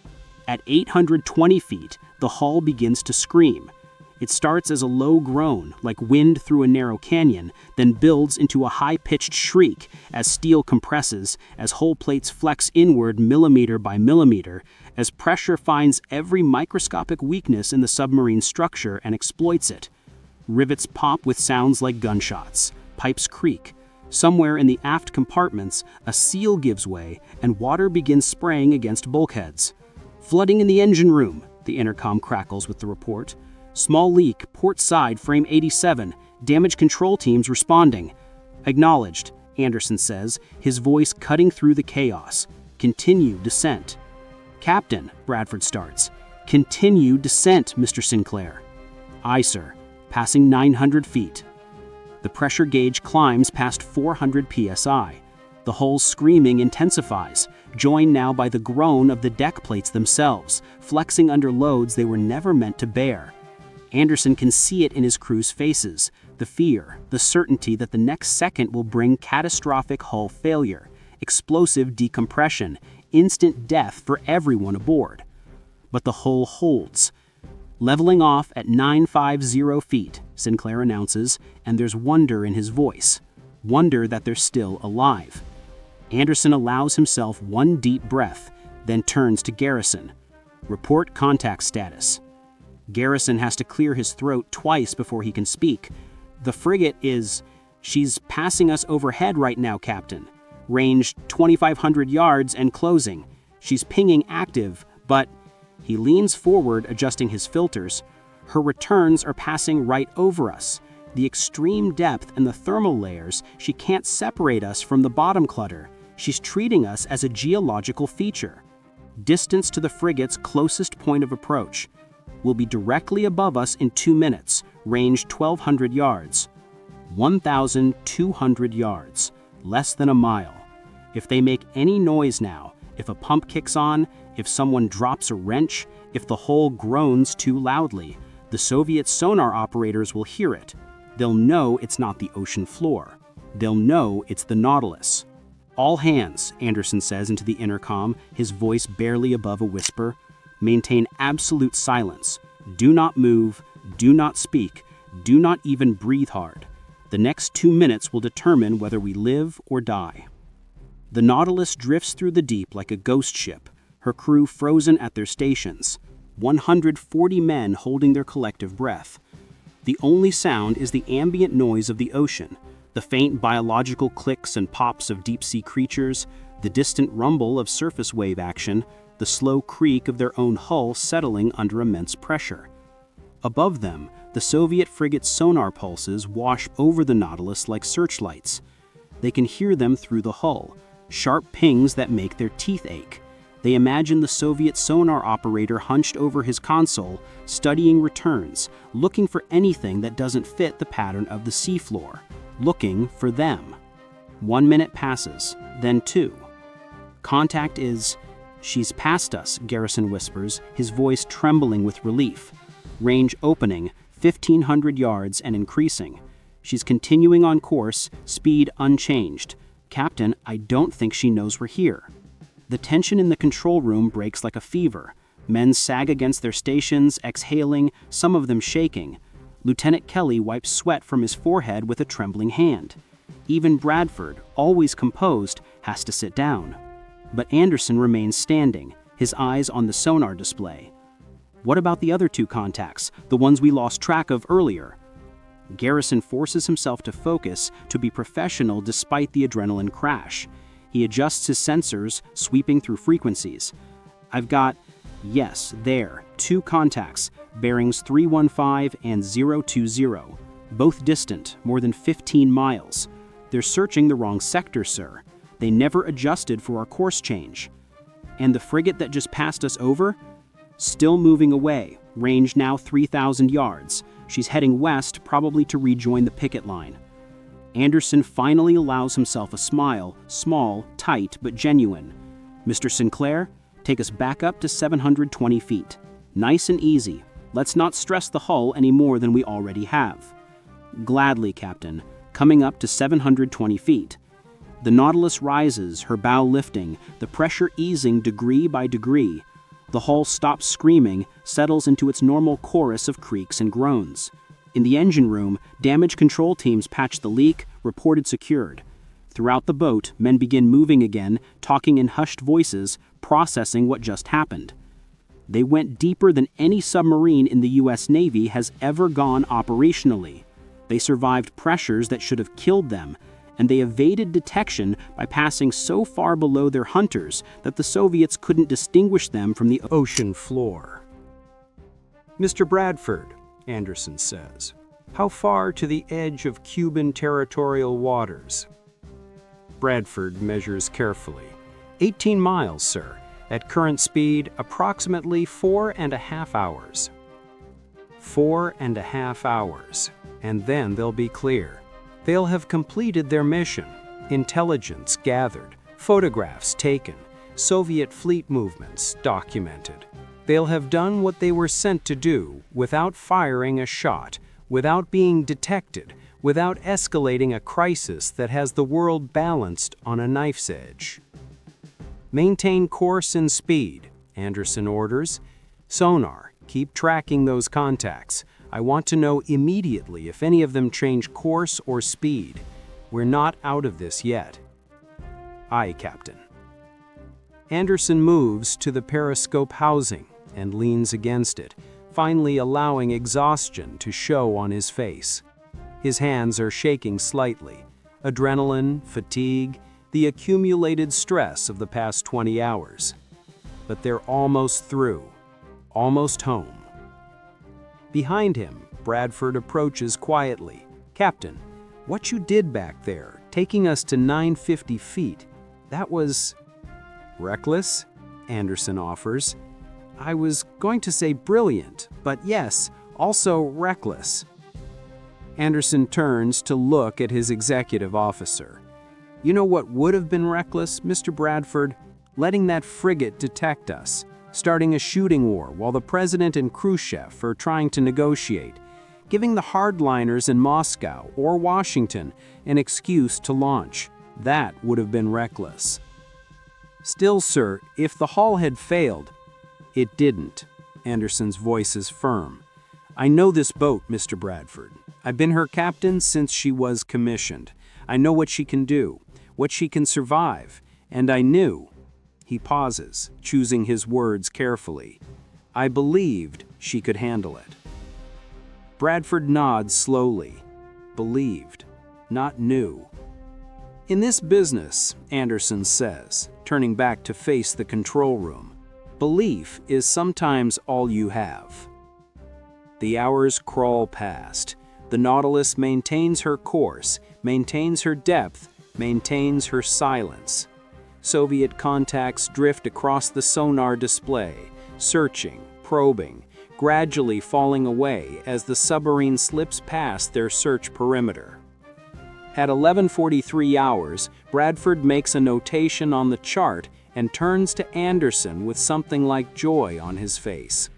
At 820 feet, the hull begins to scream. It starts as a low groan, like wind through a narrow canyon, then builds into a high-pitched shriek as steel compresses, as hull plates flex inward millimeter by millimeter, as pressure finds every microscopic weakness in the submarine structure and exploits it. Rivets pop with sounds like gunshots. Pipes creak. Somewhere in the aft compartments, a seal gives way and water begins spraying against bulkheads. "Flooding in the engine room," the intercom crackles with the report. "Small leak, port side, frame 87. Damage control teams responding." "Acknowledged," Anderson says, his voice cutting through the chaos. "Continue descent." "Captain," Bradford starts. "Continue descent, Mr. Sinclair." "Aye, sir. Passing 900 feet." The pressure gauge climbs past 400 psi. The hull's screaming intensifies, joined now by the groan of the deck plates themselves, flexing under loads they were never meant to bear. Anderson can see it in his crew's faces, the fear, the certainty that the next second will bring catastrophic hull failure, explosive decompression, instant death for everyone aboard. But the hull holds. "Leveling off at 950 feet, Sinclair announces, and there's wonder in his voice. Wonder that they're still alive. Anderson allows himself one deep breath, then turns to Garrison. "Report contact status." Garrison has to clear his throat twice before he can speak. "The frigate is... she's passing us overhead right now, Captain. Range 2,500 yards and closing. She's pinging active, but..." He leans forward, adjusting his filters. "Her returns are passing right over us. The extreme depth and the thermal layers, she can't separate us from the bottom clutter. She's treating us as a geological feature. Distance to the frigate's closest point of approach. Will be directly above us in 2 minutes, range 1,200 yards. 1,200 yards, less than a mile. If they make any noise now, if a pump kicks on, if someone drops a wrench, if the hull groans too loudly, the Soviet sonar operators will hear it. They'll know it's not the ocean floor. They'll know it's the Nautilus." "All hands," Anderson says into the intercom, his voice barely above a whisper. "Maintain absolute silence. Do not move, do not speak, do not even breathe hard. The next 2 minutes will determine whether we live or die." The Nautilus drifts through the deep like a ghost ship, her crew frozen at their stations, 140 men holding their collective breath. The only sound is the ambient noise of the ocean, the faint biological clicks and pops of deep-sea creatures, the distant rumble of surface wave action, the slow creak of their own hull settling under immense pressure. Above them, the Soviet frigate's sonar pulses wash over the Nautilus like searchlights. They can hear them through the hull, sharp pings that make their teeth ache. They imagine the Soviet sonar operator hunched over his console, studying returns, looking for anything that doesn't fit the pattern of the seafloor, looking for them. 1 minute passes, then 2. Contact is... "She's past us," Garrison whispers, his voice trembling with relief. "Range opening, 1,500 yards and increasing. She's continuing on course, speed unchanged. Captain, I don't think she knows we're here." The tension in the control room breaks like a fever. Men sag against their stations, exhaling, some of them shaking. Lieutenant Kelly wipes sweat from his forehead with a trembling hand. Even Bradford, always composed, has to sit down. But Anderson remains standing, his eyes on the sonar display. "What about the other 2 contacts, the ones we lost track of earlier?" Garrison forces himself to focus, to be professional despite the adrenaline crash. He adjusts his sensors, sweeping through frequencies. "I've got, yes, there, 2 contacts, bearings 315 and 020, both distant, more than 15 miles. They're searching the wrong sector, sir. They never adjusted for our course change." "And the frigate that just passed us over?" "Still moving away, range now 3,000 yards. She's heading west, probably to rejoin the picket line." Anderson finally allows himself a smile, small, tight, but genuine. "Mr. Sinclair, take us back up to 720 feet. Nice and easy. Let's not stress the hull any more than we already have." "Gladly, Captain." Coming up to 720 feet. The Nautilus rises, her bow lifting, the pressure easing degree by degree. The hull stops screaming, settles into its normal chorus of creaks and groans. In the engine room, damage control teams patch the leak, reported secured. Throughout the boat, men begin moving again, talking in hushed voices, processing what just happened. They went deeper than any submarine in the U.S. Navy has ever gone operationally. They survived pressures that should have killed them, and they evaded detection by passing so far below their hunters that the Soviets couldn't distinguish them from the ocean floor. "Mr. Bradford," Anderson says, "how far to the edge of Cuban territorial waters?" Bradford measures carefully. 18 miles, sir. At current speed, approximately 4.5 hours. 4.5 hours, and then they'll be clear. They'll have completed their mission. Intelligence gathered, photographs taken, Soviet fleet movements documented. They'll have done what they were sent to do without firing a shot, without being detected, without escalating a crisis that has the world balanced on a knife's edge. "Maintain course and speed," Anderson orders. "Sonar, keep tracking those contacts. I want to know immediately if any of them change course or speed. We're not out of this yet." "Aye, Captain." Anderson moves to the periscope housing and leans against it, finally allowing exhaustion to show on his face. His hands are shaking slightly. Adrenaline, fatigue, the accumulated stress of the past 20 hours. But they're almost through, almost home. Behind him, Bradford approaches quietly. "Captain, what you did back there, taking us to 950 feet, that was..." "Reckless," Anderson offers. "I was going to say brilliant, but yes, also reckless." Anderson turns to look at his executive officer. "You know what would have been reckless, Mr. Bradford? Letting that frigate detect us, starting a shooting war while the President and Khrushchev are trying to negotiate, giving the hardliners in Moscow or Washington an excuse to launch. That would have been reckless." "Still, sir, if the hull had failed..." "It didn't." Anderson's voice is firm. "I know this boat, Mr. Bradford. I've been her captain since she was commissioned. I know what she can do, what she can survive, and I knew..." He pauses, choosing his words carefully. "I believed she could handle it." Bradford nods slowly. Believed, not knew. "In this business," Anderson says, turning back to face the control room, "belief is sometimes all you have." The hours crawl past. The Nautilus maintains her course, maintains her depth, maintains her silence. Soviet contacts drift across the sonar display, searching, probing, gradually falling away as the submarine slips past their search perimeter. At 11:43 hours, Bradford makes a notation on the chart and turns to Anderson with something like joy on his face.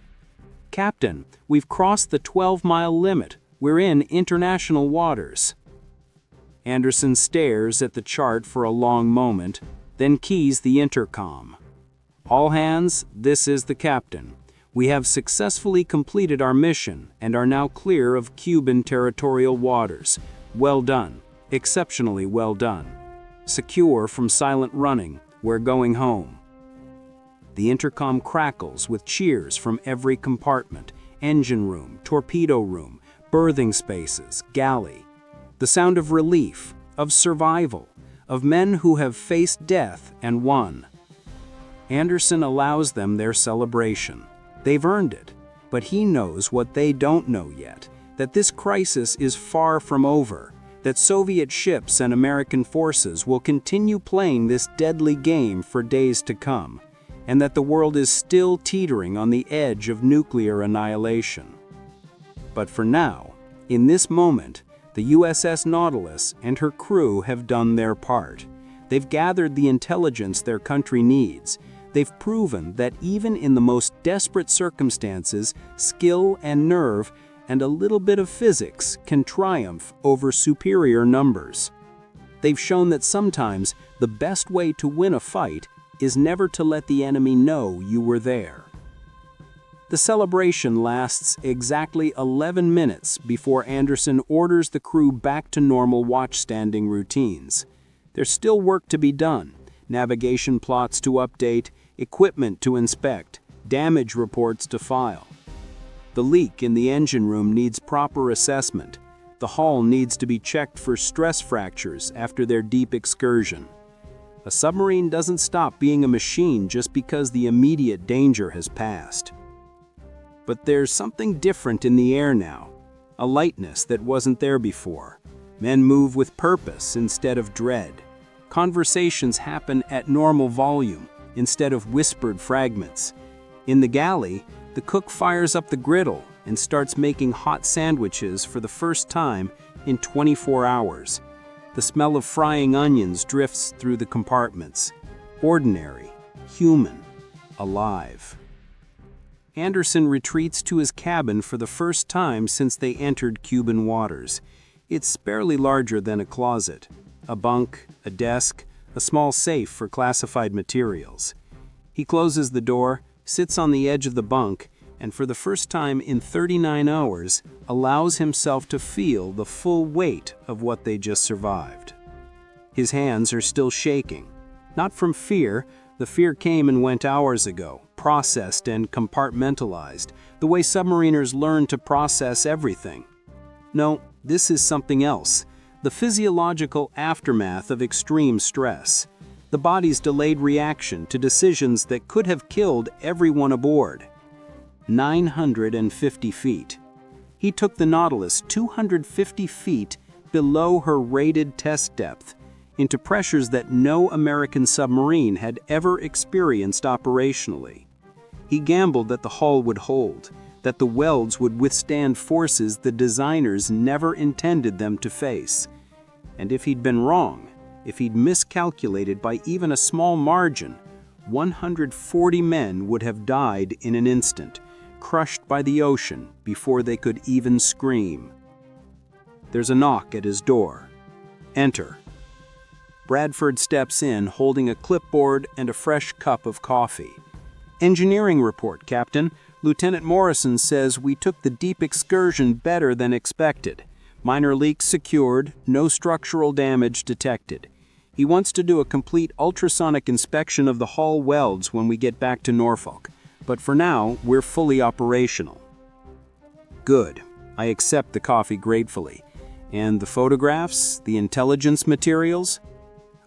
"Captain, we've crossed the 12-mile limit. We're in international waters." Anderson stares at the chart for a long moment, then keys the intercom. "All hands, this is the captain. We have successfully completed our mission and are now clear of Cuban territorial waters. Well done. Exceptionally well done. Secure from silent running. We're going home." The intercom crackles with cheers from every compartment: engine room, torpedo room, berthing spaces, galley. The sound of relief, of survival, of men who have faced death and won. Anderson allows them their celebration. They've earned it, but he knows what they don't know yet, that this crisis is far from over, that Soviet ships and American forces will continue playing this deadly game for days to come, and that the world is still teetering on the edge of nuclear annihilation. But for now, in this moment, the USS Nautilus and her crew have done their part. They've gathered the intelligence their country needs. They've proven that even in the most desperate circumstances, skill and nerve and a little bit of physics can triumph over superior numbers. They've shown that sometimes the best way to win a fight is never to let the enemy know you were there. The celebration lasts exactly 11 minutes before Anderson orders the crew back to normal watch-standing routines. There's still work to be done: navigation plots to update, equipment to inspect, damage reports to file. The leak in the engine room needs proper assessment. The hull needs to be checked for stress fractures after their deep excursion. A submarine doesn't stop being a machine just because the immediate danger has passed. But there's something different in the air now, a lightness that wasn't there before. Men move with purpose instead of dread. Conversations happen at normal volume instead of whispered fragments. In the galley, the cook fires up the griddle and starts making hot sandwiches for the first time in 24 hours. The smell of frying onions drifts through the compartments. Ordinary, human, alive. Anderson retreats to his cabin for the first time since they entered Cuban waters. It's barely larger than a closet. A bunk, a desk, a small safe for classified materials. He closes the door, sits on the edge of the bunk, and for the first time in 39 hours, allows himself to feel the full weight of what they just survived. His hands are still shaking. Not from fear. The fear came and went hours ago, processed and compartmentalized, the way submariners learn to process everything. No, this is something else. The physiological aftermath of extreme stress. The body's delayed reaction to decisions that could have killed everyone aboard. 950 feet. He took the Nautilus 250 feet below her rated test depth, into pressures that no American submarine had ever experienced operationally. He gambled that the hull would hold, that the welds would withstand forces the designers never intended them to face. And if he'd been wrong, if he'd miscalculated by even a small margin, 140 men would have died in an instant, crushed by the ocean before they could even scream. There's a knock at his door. Enter. Bradford steps in, holding a clipboard and a fresh cup of coffee. Engineering report, Captain. Lieutenant Morrison says we took the deep excursion better than expected. Minor leaks secured, no structural damage detected. He wants to do a complete ultrasonic inspection of the hull welds when we get back to Norfolk. But for now, we're fully operational. Good. I accept the coffee gratefully. And the photographs, the intelligence materials?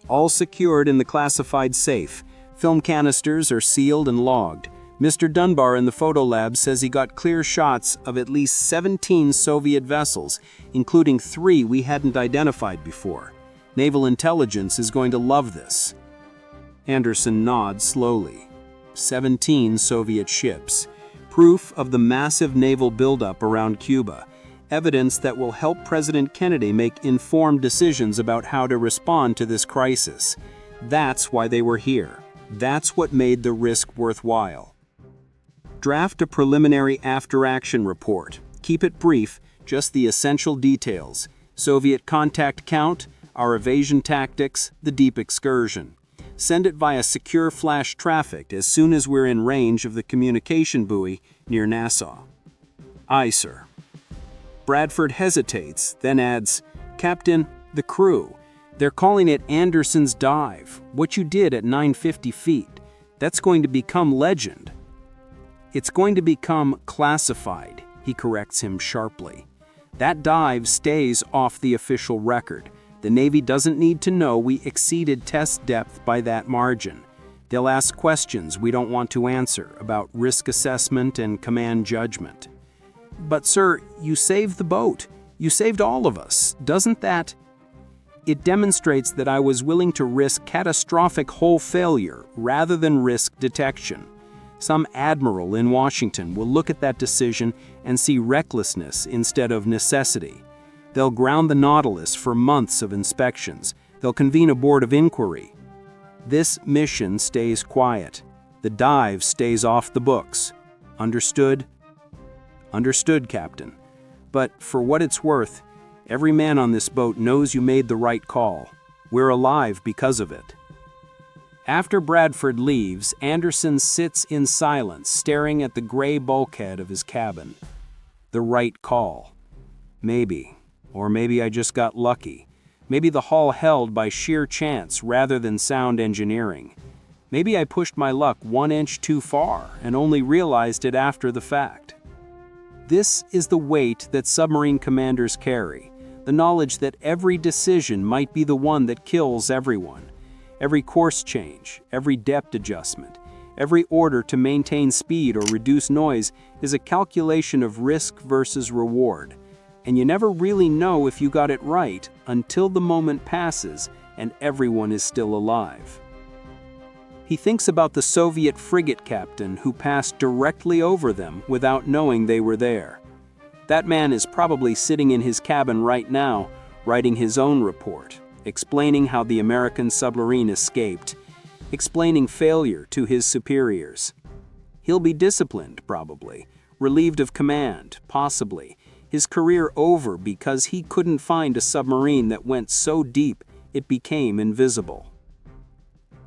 All secured in the classified safe. Film canisters are sealed and logged. Mr. Dunbar in the photo lab says he got clear shots of at least 17 Soviet vessels, including 3 we hadn't identified before. Naval intelligence is going to love this. Anderson nods slowly. 17 Soviet ships. Proof of the massive naval buildup around Cuba. Evidence that will help President Kennedy make informed decisions about how to respond to this crisis. That's why they were here. That's what made the risk worthwhile. Draft a preliminary after-action report. Keep it brief, just the essential details. Soviet contact count, our evasion tactics, the deep excursion. Send it via secure flash traffic as soon as we're in range of the communication buoy near Nassau. Aye, sir. Bradford hesitates, then adds, Captain, the crew. They're calling it Anderson's dive. What you did at 950 feet. That's going to become legend. It's going to become classified, he corrects him sharply. That dive stays off the official record. The Navy doesn't need to know we exceeded test depth by that margin. They'll ask questions we don't want to answer about risk assessment and command judgment. But sir, you saved the boat. You saved all of us. Doesn't that? It demonstrates that I was willing to risk catastrophic hull failure rather than risk detection. Some admiral in Washington will look at that decision and see recklessness instead of necessity. They'll ground the Nautilus for months of inspections. They'll convene a board of inquiry. This mission stays quiet. The dive stays off the books. Understood? Understood, Captain. But for what it's worth, every man on this boat knows you made the right call. We're alive because of it. After Bradford leaves, Anderson sits in silence, staring at the gray bulkhead of his cabin. The right call. Maybe. Or maybe I just got lucky. Maybe the hull held by sheer chance rather than sound engineering. Maybe I pushed my luck 1 inch too far and only realized it after the fact. This is the weight that submarine commanders carry, the knowledge that every decision might be the one that kills everyone. Every course change, every depth adjustment, every order to maintain speed or reduce noise is a calculation of risk versus reward. And you never really know if you got it right until the moment passes and everyone is still alive. He thinks about the Soviet frigate captain who passed directly over them without knowing they were there. That man is probably sitting in his cabin right now, writing his own report, explaining how the American submarine escaped, explaining failure to his superiors. He'll be disciplined, probably, relieved of command, possibly, his career over because he couldn't find a submarine that went so deep it became invisible.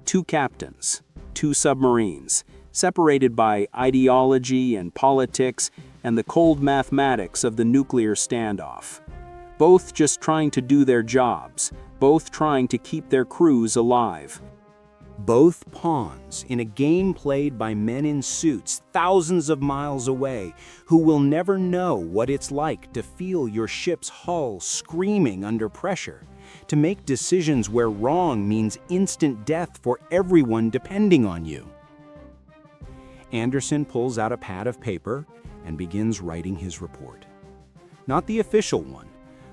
2 captains, 2 submarines, separated by ideology and politics and the cold mathematics of the nuclear standoff. Both just trying to do their jobs, both trying to keep their crews alive. Both pawns in a game played by men in suits thousands of miles away who will never know what it's like to feel your ship's hull screaming under pressure, to make decisions where wrong means instant death for everyone depending on you. Anderson pulls out a pad of paper and begins writing his report. Not the official one.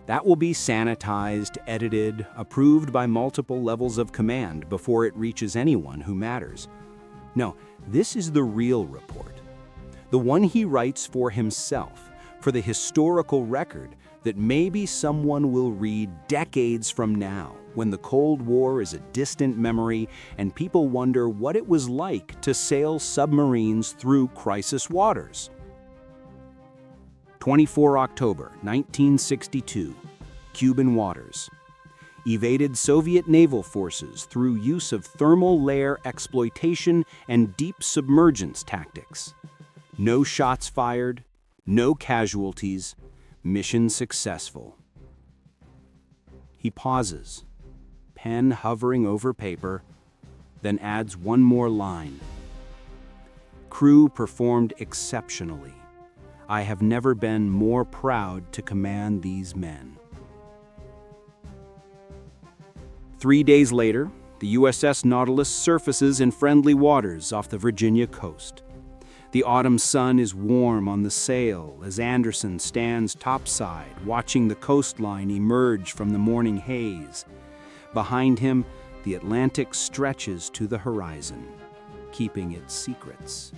That will be sanitized, edited, approved by multiple levels of command before it reaches anyone who matters. No, this is the real report. The one he writes for himself, for the historical record that maybe someone will read decades from now, when the Cold War is a distant memory and people wonder what it was like to sail submarines through crisis waters. 24 October 1962, Cuban waters. Evaded Soviet naval forces through use of thermal layer exploitation and deep submergence tactics. No shots fired, no casualties, mission successful. He pauses, pen hovering over paper, then adds one more line. Crew performed exceptionally. I have never been more proud to command these men. 3 days later, the USS Nautilus surfaces in friendly waters off the Virginia coast. The autumn sun is warm on the sail as Anderson stands topside, watching the coastline emerge from the morning haze. Behind him, the Atlantic stretches to the horizon, keeping its secrets.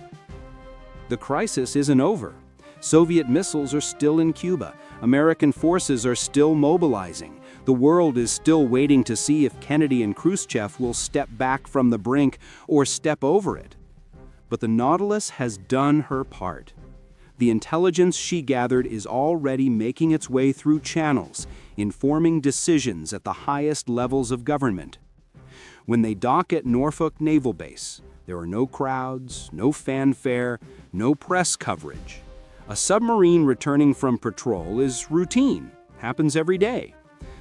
The crisis isn't over. Soviet missiles are still in Cuba. American forces are still mobilizing. The world is still waiting to see if Kennedy and Khrushchev will step back from the brink or step over it. But the Nautilus has done her part. The intelligence she gathered is already making its way through channels, informing decisions at the highest levels of government. When they dock at Norfolk Naval Base, there are no crowds, no fanfare, no press coverage. A submarine returning from patrol is routine, happens every day.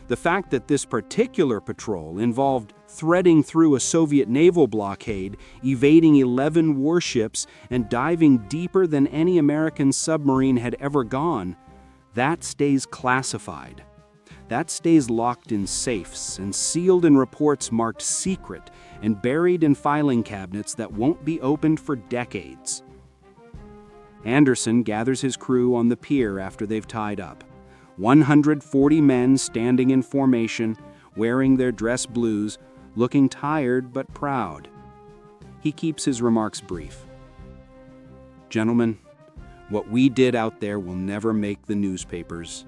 The fact that this particular patrol involved threading through a Soviet naval blockade, evading 11 warships, and diving deeper than any American submarine had ever gone, that stays classified. That stays locked in safes and sealed in reports marked secret and buried in filing cabinets that won't be opened for decades. Anderson gathers his crew on the pier after they've tied up. 140 men standing in formation, wearing their dress blues, looking tired but proud. He keeps his remarks brief. Gentlemen, what we did out there will never make the newspapers.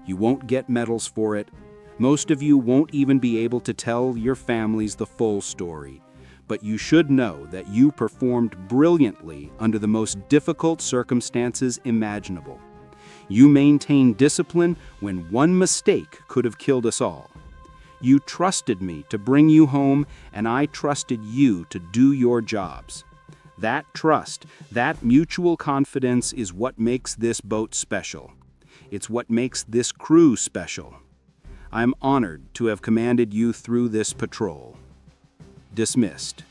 You won't get medals for it. Most of you won't even be able to tell your families the full story. But you should know that you performed brilliantly under the most difficult circumstances imaginable. You maintained discipline when one mistake could have killed us all. You trusted me to bring you home, and I trusted you to do your jobs. That trust, that mutual confidence is what makes this boat special. It's what makes this crew special. I'm honored to have commanded you through this patrol. Dismissed.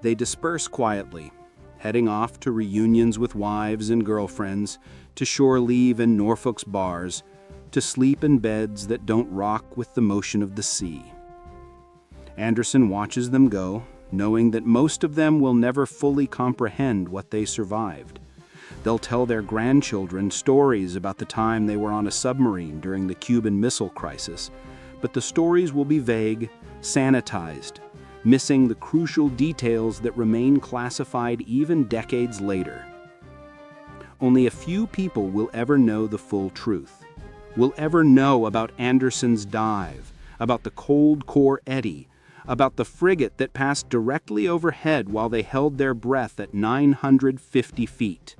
They disperse quietly, heading off to reunions with wives and girlfriends, to shore leave in Norfolk's bars, to sleep in beds that don't rock with the motion of the sea. Anderson watches them go, knowing that most of them will never fully comprehend what they survived. They'll tell their grandchildren stories about the time they were on a submarine during the Cuban Missile Crisis, but the stories will be vague, sanitized, missing the crucial details that remain classified even decades later. Only a few people will ever know the full truth, will ever know about Anderson's dive, about the cold core eddy, about the frigate that passed directly overhead while they held their breath at 950 feet.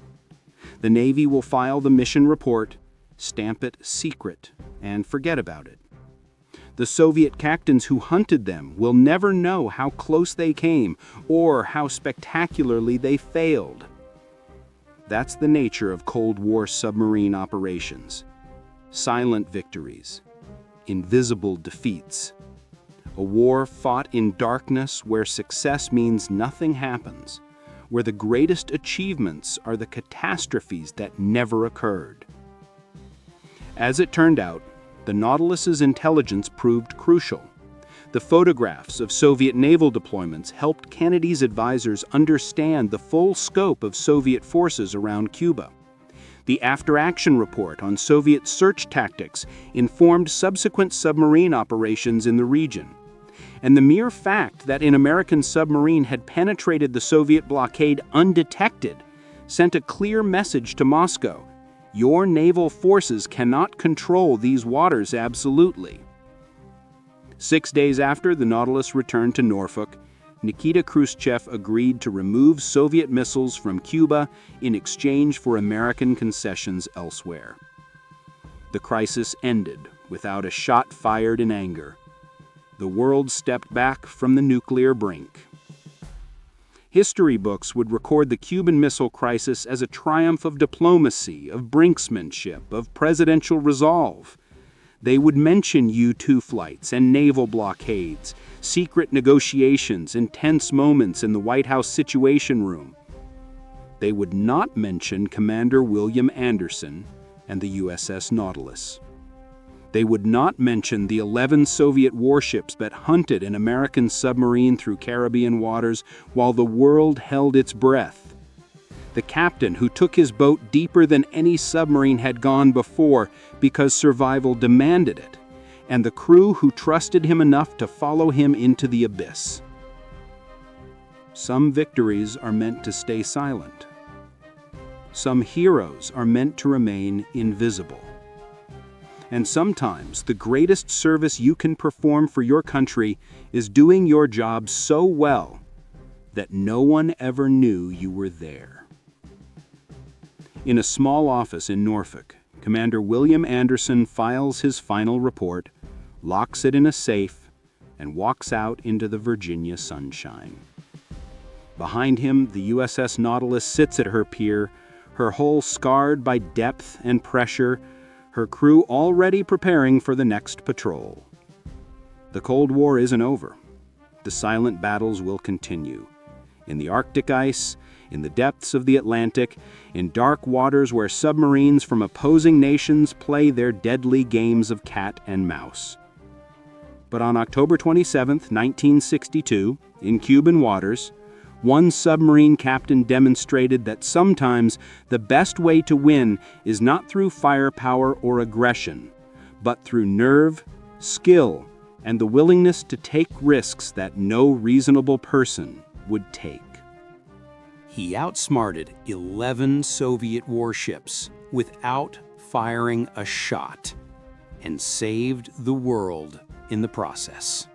The Navy will file the mission report, stamp it secret, and forget about it. The Soviet captains who hunted them will never know how close they came or how spectacularly they failed. That's the nature of Cold War submarine operations. Silent victories, invisible defeats. A war fought in darkness where success means nothing happens, where the greatest achievements are the catastrophes that never occurred. As it turned out, the Nautilus's intelligence proved crucial. The photographs of Soviet naval deployments helped Kennedy's advisors understand the full scope of Soviet forces around Cuba. The after-action report on Soviet search tactics informed subsequent submarine operations in the region. And the mere fact that an American submarine had penetrated the Soviet blockade undetected sent a clear message to Moscow: your naval forces cannot control these waters absolutely. 6 days after the Nautilus returned to Norfolk, Nikita Khrushchev agreed to remove Soviet missiles from Cuba in exchange for American concessions elsewhere. The crisis ended without a shot fired in anger. The world stepped back from the nuclear brink. History books would record the Cuban Missile Crisis as a triumph of diplomacy, of brinksmanship, of presidential resolve. They would mention U-2 flights and naval blockades, secret negotiations, and tense moments in the White House Situation Room. They would not mention Commander William Anderson and the USS Nautilus. They would not mention the 11 Soviet warships that hunted an American submarine through Caribbean waters while the world held its breath. The captain who took his boat deeper than any submarine had gone before because survival demanded it, and the crew who trusted him enough to follow him into the abyss. Some victories are meant to stay silent. Some heroes are meant to remain invisible. And sometimes the greatest service you can perform for your country is doing your job so well that no one ever knew you were there. In a small office in Norfolk, Commander William Anderson files his final report, locks it in a safe, and walks out into the Virginia sunshine. Behind him, the USS Nautilus sits at her pier, her hull scarred by depth and pressure, her crew already preparing for the next patrol. The Cold War isn't over. The silent battles will continue. In the Arctic ice, in the depths of the Atlantic, in dark waters where submarines from opposing nations play their deadly games of cat and mouse. But on October 27, 1962, in Cuban waters, one submarine captain demonstrated that sometimes the best way to win is not through firepower or aggression, but through nerve, skill, and the willingness to take risks that no reasonable person would take. He outsmarted 11 Soviet warships without firing a shot and saved the world in the process.